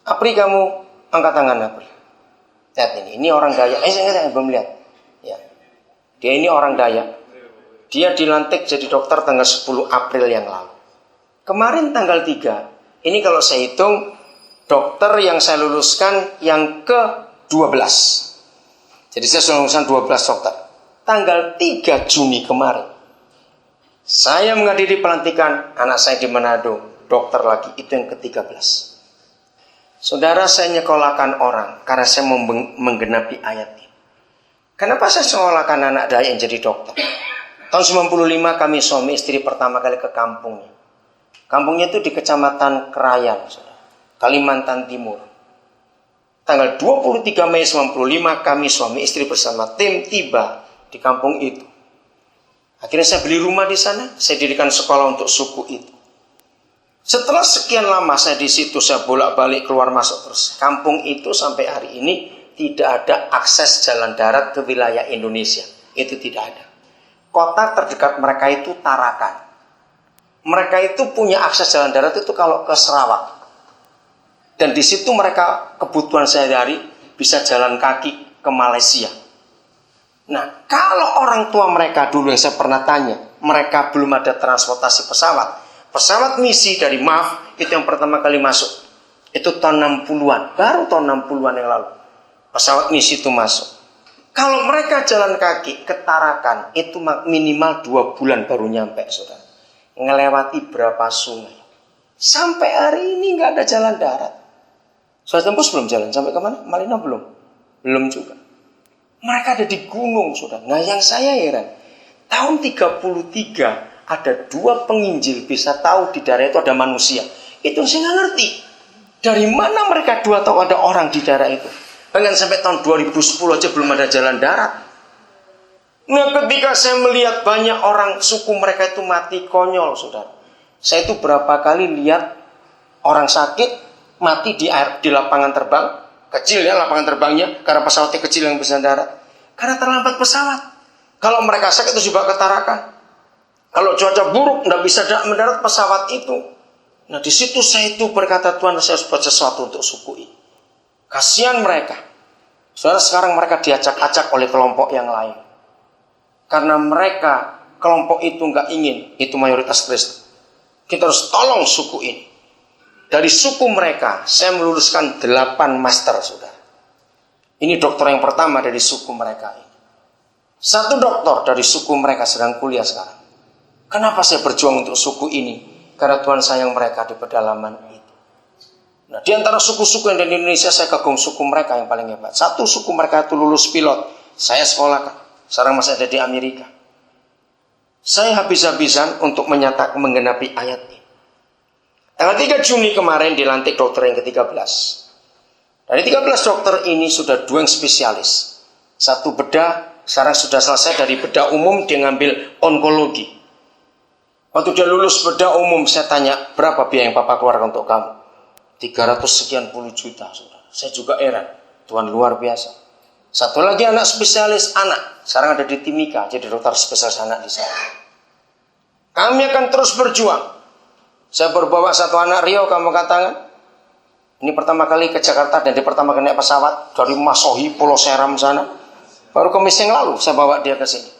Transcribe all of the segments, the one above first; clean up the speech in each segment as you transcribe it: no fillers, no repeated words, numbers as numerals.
Apri, kamu angkat tangan, Apri. Lihat ini orang Dayak. Saya belum lihat. Ya. Dia ini orang Dayak. Dia dilantik jadi dokter tanggal 10 April yang lalu. Kemarin tanggal 3, ini kalau saya hitung, dokter yang saya luluskan yang ke-12. Jadi saya sudah lulusan 12 dokter. Tanggal 3 Juni kemarin, saya menghadiri pelantikan anak saya di Manado, dokter lagi, itu yang ke-13. Saudara, saya nyekolahkan orang karena saya mau menggenapi ayat ini. Kenapa saya sekolahkan anak Dayak yang jadi dokter? Tahun 95 kami suami istri pertama kali ke kampungnya. Kampungnya itu di Kecamatan Krayan, Kalimantan Timur. Tanggal 23 Mei 95 kami suami istri bersama tim tiba di kampung itu. Akhirnya saya beli rumah di sana, saya dirikan sekolah untuk suku itu. Setelah sekian lama saya di situ, saya bolak-balik keluar masuk terus. Kampung itu sampai hari ini tidak ada akses jalan darat ke wilayah Indonesia. Itu tidak ada. Kota terdekat mereka itu Tarakan. Mereka itu punya akses jalan darat itu kalau ke Sarawak. Dan di situ mereka kebutuhan sehari-hari bisa jalan kaki ke Malaysia. Nah, kalau orang tua mereka dulu yang saya pernah tanya, mereka belum ada transportasi pesawat. Pesawat misi dari MAF itu yang pertama kali masuk. Itu tahun 60-an, baru tahun 60-an yang lalu. Pesawat misi itu masuk. Kalau mereka jalan kaki ke Tarakan, itu minimal 2 bulan baru nyampe, saudara. Ngelewati berapa sungai. Sampai hari ini nggak ada jalan darat. Suara tembus belum jalan sampai kemana? Malino belum? Belum juga. Mereka ada di gunung, saudara. Nah, yang saya heran, tahun 33 ada 2 penginjil bisa tahu di daerah itu ada manusia. Itu saya nggak ngerti. Dari mana mereka 2 tahu ada orang di daerah itu? Bahkan sampai tahun 2010 aja belum ada jalan darat. Nah, ketika saya melihat banyak orang suku mereka itu mati konyol, saudara. Saya itu berapa kali lihat orang sakit mati di lapangan terbang. Kecil ya lapangan terbangnya, karena pesawatnya kecil yang bisa darat. Karena terlambat pesawat. Kalau mereka sakit itu juga ketarakan. Kalau cuaca buruk nggak bisa mendarat pesawat itu. Nah, di situ saya itu berkata, Tuhan, saya harus buat sesuatu untuk suku ini. Kasihan mereka. Saudara, sekarang mereka diacak-acak oleh kelompok yang lain. Karena mereka, kelompok itu nggak ingin, itu mayoritas Kristen. Kita harus tolong suku ini. Dari suku mereka, saya meluluskan 8 master, saudara. Ini dokter yang pertama dari suku mereka ini. 1 dokter dari suku mereka sedang kuliah sekarang. Kenapa saya berjuang untuk suku ini? Karena Tuhan sayang mereka di pedalaman itu. Nah, di antara suku-suku yang ada di Indonesia, saya kagum suku mereka yang paling hebat. 1 suku mereka itu lulus pilot. Saya sekolahkan. Sekarang masih ada di Amerika. Saya habis-habisan untuk menyatakan menggenapi ayat ini. Tanggal 3 Juni kemarin dilantik dokter yang ke-13. Dari 13 dokter ini sudah 2 yang spesialis. 1 bedah, sekarang sudah selesai dari bedah umum, dia ngambil onkologi. Waktu dia lulus bedah umum, saya tanya, berapa biaya yang Papa keluarkan untuk kamu? 300 sekian puluh juta, saudara. Saya juga heran. Tuhan luar biasa. 1 lagi anak spesialis anak. Sekarang ada di Timika, jadi dokter spesialis anak di sana. Kami akan terus berjuang. Saya berbawa 1 anak Rio, kamu katakan. Ini pertama kali ke Jakarta dan dia pertama kali naik pesawat dari Masohi, Pulau Seram sana. Baru Kamis yang lalu saya bawa dia ke sini.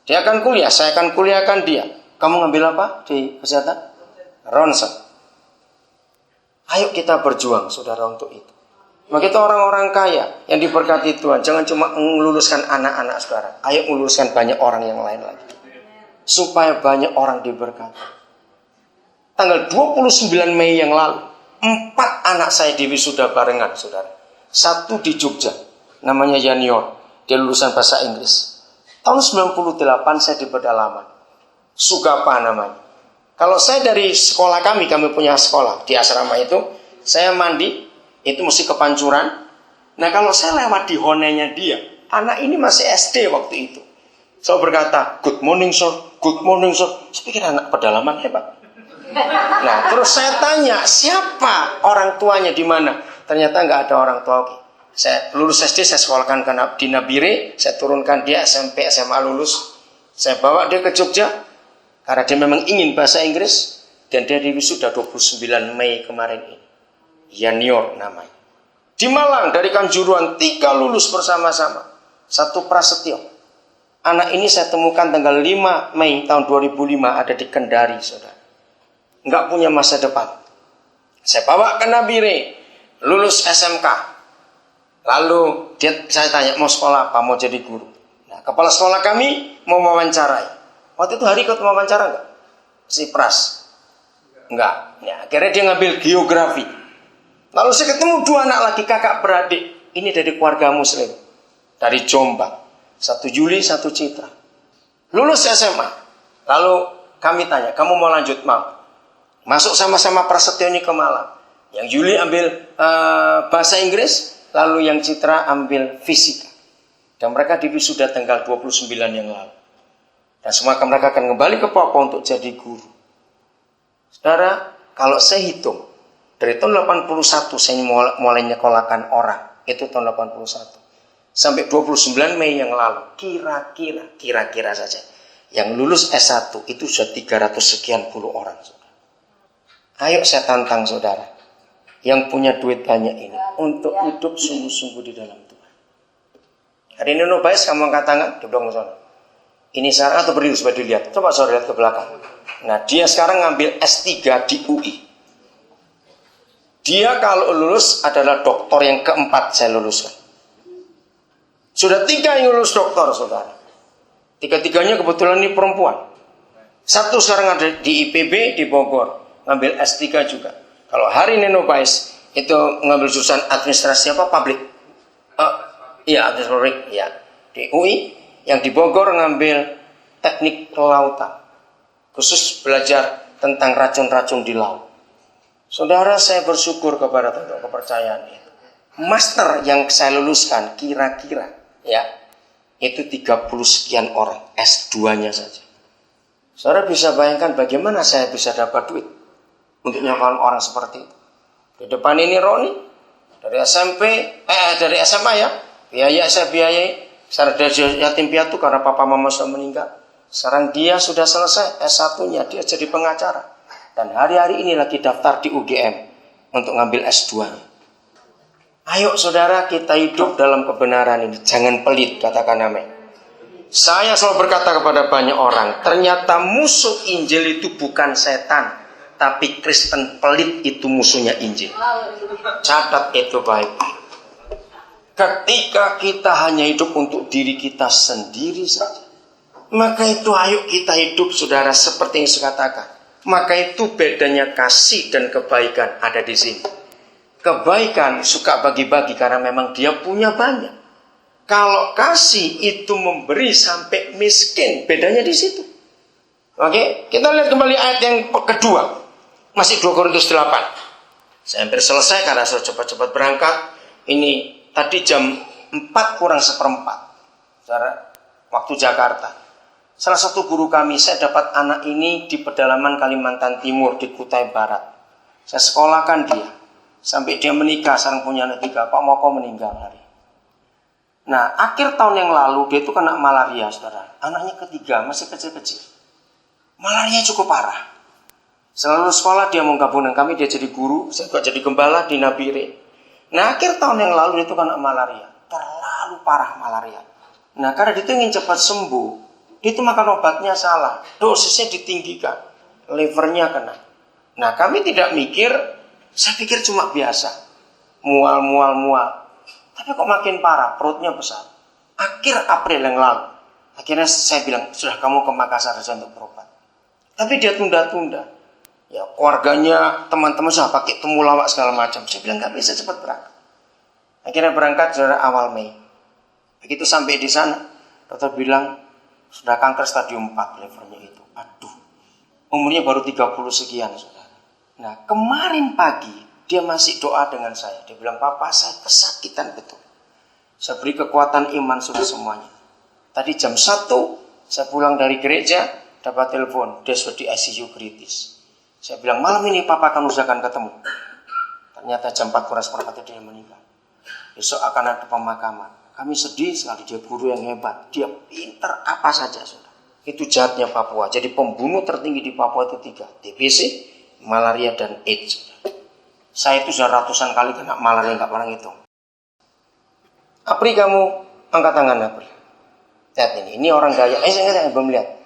Dia akan kuliah, saya akan kuliahkan dia. Kamu ngambil apa di kesehatan? Ronsen. Ayo kita berjuang, saudara, untuk itu. Maka kita orang-orang kaya yang diberkati Tuhan. Jangan cuma meluluskan anak-anak sekarang. Ayo meluluskan banyak orang yang lain lagi. Supaya banyak orang diberkati. Tanggal 29 Mei yang lalu, 4 anak saya diwisuda barengan, saudara. 1 di Jogja, namanya Yanior. Dia lulusan bahasa Inggris. Tahun 98 saya di pedalaman. Sugapa namanya. Kalau saya dari sekolah kami punya sekolah di asrama itu, saya mandi, itu mesti ke Pancuran. Nah, kalau saya lewat di honenya dia, anak ini masih SD waktu itu. Saya berkata, good morning sir, good morning sir. Saya pikir anak pedalaman hebat. Nah, terus saya tanya, siapa orang tuanya di mana? Ternyata nggak ada orang tua. Saya lulus SD, saya sekolahkan di Nabire, saya turunkan dia SMP, SMA lulus. Saya bawa dia ke Jogja. Karena dia memang ingin bahasa Inggris. Dan dia diwisuda 29 Mei kemarin ini. Yanior namanya. Di Malang dari Kanjuruhan 3 lulus bersama-sama. 1 Prasetyo. Anak ini saya temukan tanggal 5 Mei tahun 2005 ada di Kendari, saudara. Enggak punya masa depan. Saya bawa ke Nabire, lulus SMK. Lalu saya tanya mau sekolah apa, mau jadi guru. Nah, kepala sekolah kami mau mewawancarai. Waktu itu hari ikut mewawancara enggak? Si Pras. Enggak. Ya, akhirnya dia ngambil geografi. Lalu saya ketemu 2 anak lagi kakak beradik. Ini dari keluarga muslim. Dari Jombang. 1 Juli, 1 Citra. Lulus SMA. Lalu kami tanya, kamu mau lanjut? Mau. Masuk sama-sama Prasetyo ini ke Malang. Yang Juli ambil bahasa Inggris. Lalu yang Citra ambil fisika. Dan mereka diwisuda tanggal 29 yang lalu. Dan semua mereka akan kembali ke Papua untuk jadi guru. Saudara, kalau saya hitung, dari tahun 81 saya mulai nyekolahkan orang. Itu tahun 81. Sampai 29 Mei yang lalu. Kira-kira saja. Yang lulus S1 itu sudah 300 sekian puluh orang. Saudara. Ayo saya tantang saudara. Yang punya duit banyak ini. Untuk hidup sungguh-sungguh di dalam Tuhan. Hari ini Nobais kamu angkat tangan. Dia bilang ke sana. Ini sekarang atau berdiri supaya dilihat. Coba saudara lihat ke belakang. Nah dia sekarang ngambil S3 di UI. Dia kalau lulus adalah doktor yang keempat saya luluskan. Sudah 3 yang lulus doktor, saudara. 3-3-nya kebetulan ini perempuan. 1 sekarang ada di IPB di Bogor, ngambil S3 juga. Kalau hari Neno Bais itu ngambil jurusan administrasi apa? Publik. Iya, administrasi publik. Ya. Di UI, yang di Bogor ngambil teknik kelautan. Khusus belajar tentang racun-racun di laut. Saudara, saya bersyukur kepada Tuhan kepercayaan itu. Master yang saya luluskan kira-kira ya itu 30 sekian orang, S2-nya saja. Saudara bisa bayangkan bagaimana saya bisa dapat duit untuk nyokolahkan orang seperti itu. Di depan ini Roni dari dari SMA ya, biaya saya biayai. Sekarang dari yatim piatu karena papa mama sudah meninggal. Sekarang dia sudah selesai S1-nya, dia jadi pengacara. Dan hari-hari ini lagi daftar di UGM untuk ngambil S2-nya. Ayo saudara, kita hidup dalam kebenaran ini. Jangan pelit, katakan amin. Saya selalu berkata kepada banyak orang, ternyata musuh Injil itu bukan setan, tapi Kristen pelit itu musuhnya Injil. Catat itu baik-baik. Ketika kita hanya hidup untuk diri kita sendiri saja, maka itu ayo kita hidup saudara seperti yang saya katakan. Maka itu bedanya kasih dan kebaikan ada di sini. Kebaikan suka bagi-bagi karena memang dia punya banyak. Kalau kasih itu memberi sampai miskin, bedanya di situ. Oke, kita lihat kembali ayat yang kedua. Masih 2 Korintus 8. Saya hampir selesai karena saya cepat-cepat berangkat. Ini tadi jam 4 kurang seperempat. Saudara, waktu Jakarta. Salah satu guru kami, saya dapat anak ini di pedalaman Kalimantan Timur, di Kutai Barat. Saya sekolahkan dia. Sampai dia menikah, sekarang punya anak 3. Pak Moko meninggal hari. Nah, akhir tahun yang lalu, dia itu kena malaria, saudara. Anaknya ketiga, masih kecil-kecil. Malaria cukup parah. Selalu sekolah, dia mau gabung dengan kami, dia jadi guru. Saya juga jadi gembala di Nabire. Nah, akhir tahun yang lalu, dia itu kena malaria. Terlalu parah malaria. Nah, karena dia itu ingin cepat sembuh, dia itu makan obatnya salah, dosisnya ditinggikan, livernya kena. Nah kami tidak mikir, saya pikir cuma biasa, mual. Tapi kok makin parah, perutnya besar. Akhir April yang lalu, akhirnya saya bilang, sudah kamu ke Makassar saja untuk berobat. Tapi dia tunda-tunda. Ya keluarganya, teman-teman sudah pakai temulawak segala macam. Saya bilang nggak bisa cepat berangkat. Akhirnya berangkat saudara awal Mei. Begitu sampai di sana, dokter bilang, sudah kanker stadium 4 livernya itu. Aduh, umurnya baru 30 sekian, saudara. Nah, kemarin pagi dia masih doa dengan saya. Dia bilang, Papa saya kesakitan betul. Saya beri kekuatan iman sudah semuanya. Tadi jam 1, saya pulang dari gereja, dapat telepon, dia sudah di ICU kritis. Saya bilang, malam ini Papa akan usahakan ketemu. Ternyata jam 4 kurang seperempat dia meninggal. Besok akan ada pemakaman. Kami sedih sekali, dia guru yang hebat. Dia pinter apa saja, saudara. Itu jahatnya Papua. Jadi pembunuh tertinggi di Papua itu 3. TBC, malaria, dan AIDS. Saya itu sudah ratusan kali kena malaria, nggak pernah ngitung. Apri, kamu angkat tangan, Apri. Lihat ini orang kaya. Saya belum lihat.